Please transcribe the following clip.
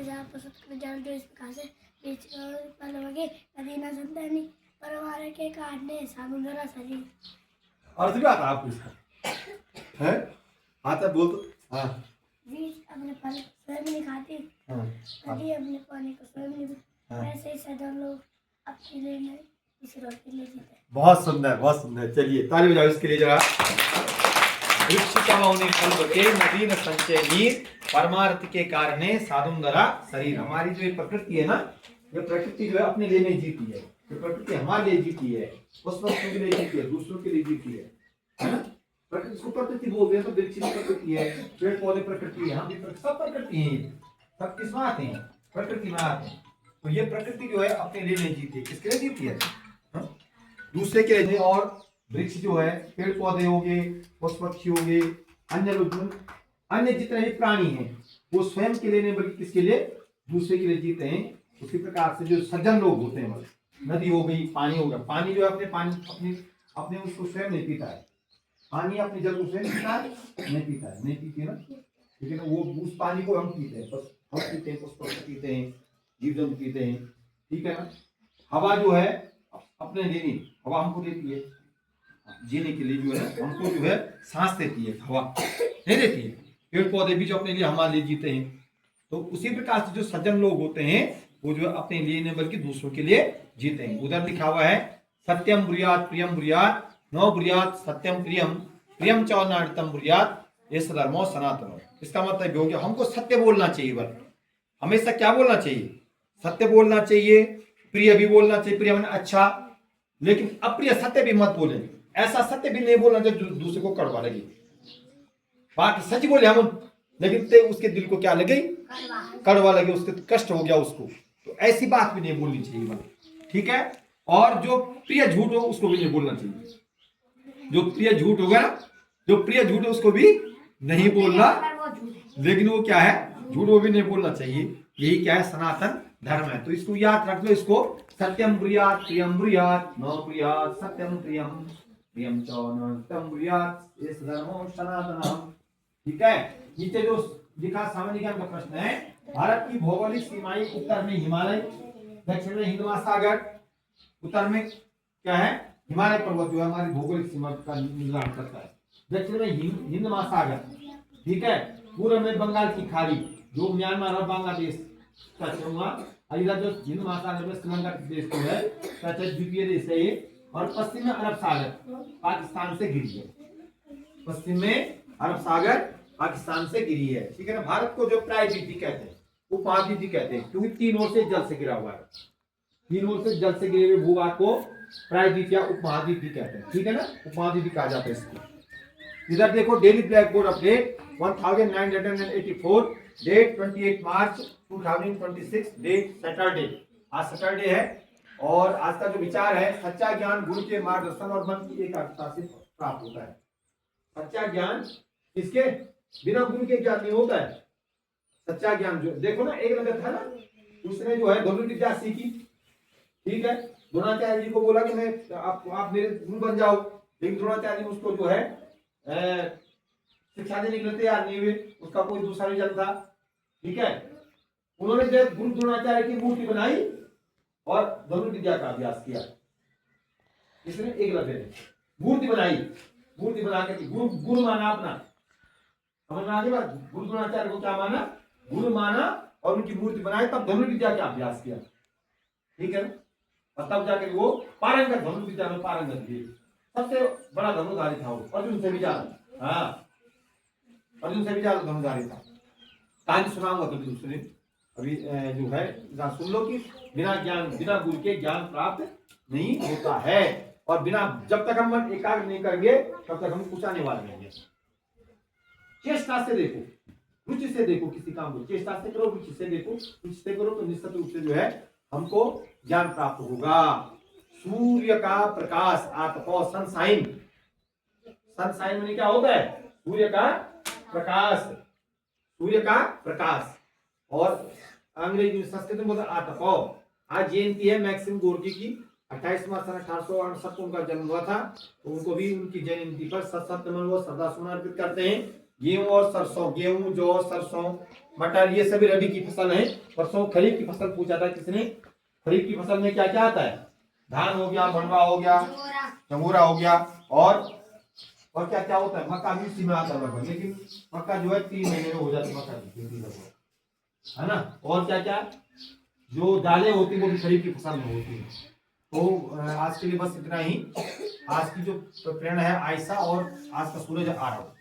जहाँ पसंद जान जो इस प्रकार से बीच पलवगे नदी न संतानी परवार के काटने सामुद्रा सरी। अर्थ भी आता आपको इसका है? आता बोल तो हाँ। बीज अपने फल स्वयं नहीं खाती, नदी अपने पानी को स्वयं नहीं पीती, वैसे ही सैकड़ों लोग अपने लिए नहीं ईश्वर के लिए जीते। बहुत सुंदर, बहुत सुंदर। चलिए ताली बजाओ इसके लिए जरा। वृक्ष कमाउने फल बके नदी न संचय नीर परमार्थ के कारणे साधुंधरा शरीर। हमारी जो ये प्रकृति है ना, ये प्रकृति जो है अपने लिए नहीं जीती है, ये प्रकृति हमारे लिए जीती है, उस वस्तु के लिए जीती है, दूसरों के लिए जीती है ना? प्रकृति को प्रकृति बोलते हैं तो वृक्ष भी प्रकृति है, पेड़ पौधे प्रकृति है, हम भी सब प्रकृति है, सब किसमें आते हैं? प्रकृति में आते हैं। तो ये प्रकृति जो है अपने लिए नहीं जीती है, किसके लिए जीती है? दूसरे के लिए। और वृक्ष जो है पेड़ पौधे हो गए, पशु पक्षी हो गए, अन्य जितने भी प्राणी हैं वो स्वयं के लिए नहीं बल्कि किसके लिए? दूसरे के लिए जीते हैं। उसी प्रकार से जो सज्जन लोग होते हैं, नदी हो गई, पानी हो गया, पानी जो है अपने उसको स्वयं नहीं पीता है, पानी अपने जल को स्वयं पीता है नहीं पीता है, नहीं पीती है ना, लेकिन वो उस पानी को हम पीते हैं, बस हम पीते हैं, पशु पक्षी पीते हैं, जीव जंतु पीते हैं, ठीक है ना। हवा जो है अपने लिए नहीं, हवा हमको देती है जीने के लिए, जो है हमको जो है सांस देती है, हवा नहीं देती है। पेड़ पौधे भी जो अपने लिए हमारे लिए जीते हैं। तो उसी प्रकार से जो सज्जन लोग होते हैं वो जो है अपने लिए नहीं बल्कि दूसरों के लिए जीते हैं। उधर लिखा हुआ है सत्यम ब्रूयात प्रियम ब्रूयात नौ ब्रूयात सत्यम प्रियम प्रियम च नाटतम ब्रूयात ये सधर्मो सनातन। इसका मतलब हो गया हमको सत्य बोलना चाहिए, बस हमेशा क्या बोलना चाहिए? सत्य बोलना चाहिए, प्रिय भी बोलना चाहिए, प्रिय मैंने अच्छा, लेकिन अप्रिय सत्य भी मत बोले। ऐसा सत्य भी नहीं बोलना चाहिए जो दूसरे को कड़वा लगे। बाकी सच बोले हम, लेकिन उसके दिल को क्या लगे? कड़वा लगे, उसके कष्ट हो गया उसको, तो ऐसी बात भी नहीं बोलनी चाहिए, ठीक है। और जो प्रिय झूठ हो उसको भी नहीं बोलना चाहिए। जो प्रिय झूठ होगा, जो प्रिय झूठ है उसको भी नहीं बोलना, लेकिन वो क्या है? झूठ, वो भी नहीं बोलना चाहिए। यही क्या है? सनातन धर्म है। तो इसको याद रख लो, इसको सत्यम ब्रूयात प्रियम ब्रूयात न ब्रूयात सत्यम प्रियम प्रियम च नाटतम ब्रूयात ये धर्मो सनातनम, ठीक है। नीचे जो लिखा सामान्य ज्ञान का प्रश्न है, भारत की भौगोलिक सीमाएं उत्तर में हिमालय, दक्षिण में हिंद महासागर, उत्तर में क्या है? हिमालय पर्वत जो है हमारी भौगोलिक सीमा का निर्धारण करता है, दक्षिण में हिंद महासागर, ठीक है, पूर्व में बंगाल की खाड़ी जो म्यांमार और बांग्लादेश टच होगा, इधर जो हिंद महासागर में श्रीलंका देश को है टच द्वीपीय देश है ये, और पश्चिम में अरब सागर पाकिस्तान से घिरी है, पश्चिम में अरब सागर पाकिस्तान से घिरी है, ठीक है ना। भारत को जो प्रायद्वीपीय कहते हैं, उपमहाद्वीपीय कहते हैं, क्योंकि तीन ओर से जल से घिरा हुआ है, तीन ओर से जल से घिरे हुए भूभाग को प्रायद्वीप या उपमहाद्वीपीय कहते हैं, ठीक है ना, उपमहाद्वीपीय कहा जाता है इसको। इधर देखो daily black board update 1984, date 28 March 2026, date Saturday, आज सैटरडे है। और आज का जो विचार है, सच्चा ज्ञान गुरु के मार्गदर्शन और मन की एकाग्रता से प्राप्त होता है। सच्चा ज्ञान किसके? बिना गुरु के ज्ञान नहीं होता है। सच्चा ज्ञान जो देखो ना, एक लड़का था ना, उसने जो है धनुर्विद्या विद्या सीखी, ठीक है, द्रोणाचार्य जी को बोला कि मैं आप मेरे गुरु बन जाओ, लेकिन द्रोणाचार्य जी उसको जो है शिक्षा देने के लिए तैयार नहीं हुए, उसका कोई दूसरा रीजन था, ठीक है। उन्होंने जब गुरु द्रोणाचार्य की मूर्ति बनाई और धनुर्विद्या का अभ्यास किया, इसने एक लड़के ने मूर्ति बनाई, मूर्ति बना के गुरु माना अपना, समझ में आ गई बात? गुरु द्रोणाचार्य को क्या माना? गुरु माना, और उनकी मूर्ति बनाई, तब धनुर्विद्या का अभ्यास किया, ठीक है ना। और तब जाकर वो पारंगत, धनुर्विद्या में पारंगत हुए, सबसे बड़ा धनुर्धारी था वो, अर्जुन से भी ज्यादा, हाँ अर्जुन से भी ज्यादा धनुर्धारी था। कहानी सुनाऊंगा कभी दूसरे, अभी जो है सुन लो कि बिना ज्ञान, बिना गुरु के ज्ञान प्राप्त नहीं होता है, और बिना, जब तक हम मन एकाग्र नहीं करेंगे तब तक हम कुछ आने वाले नहीं है। चेष्टा से देखो, रुचि से देखो किसी काम को, चेष्टा से करो, रुचि से देखो, रुचि से करो तो निश्चित रूप से जो है हमको ज्ञान प्राप्त होगा। सूर्य का प्रकाश, आतपो सनशाइन, सनशाइन में क्या होता है? सूर्य का प्रकाश, सूर्य का प्रकाश, और अंग्रेजी में संस्कृत में बोलते आतपो। आज जयंती है मैक्सिम गोर्की की, 28 मार्च 1868 को उनका जन्म हुआ था, तो उनको भी उनकी जयंती पर सत नमन वो श्रद्धा सुमन अर्पित करते हैं। गेहूं और सरसों, गेहूं जौ सरसों मटर, ये सभी रबी की फसल है। परसों खरीफ की फसल पूछा था किसने? खरीफ की फसल में क्या क्या आता है? धान हो गया, मंडवा हो गया, चमोरा हो गया, और क्या क्या होता है? मक्का भी इसी में आता है लगभग, लेकिन मक्का जो है 3 महीने में हो जाती है मक्का की खेती लगभग, है ना। और क्या क्या जो दालें होती है वो भी खरीफ की फसल में होती है। तो आज के लिए बस इतना ही। आज की जो प्रेरणा है आयशा, और आज का सूरज आ रहा हो।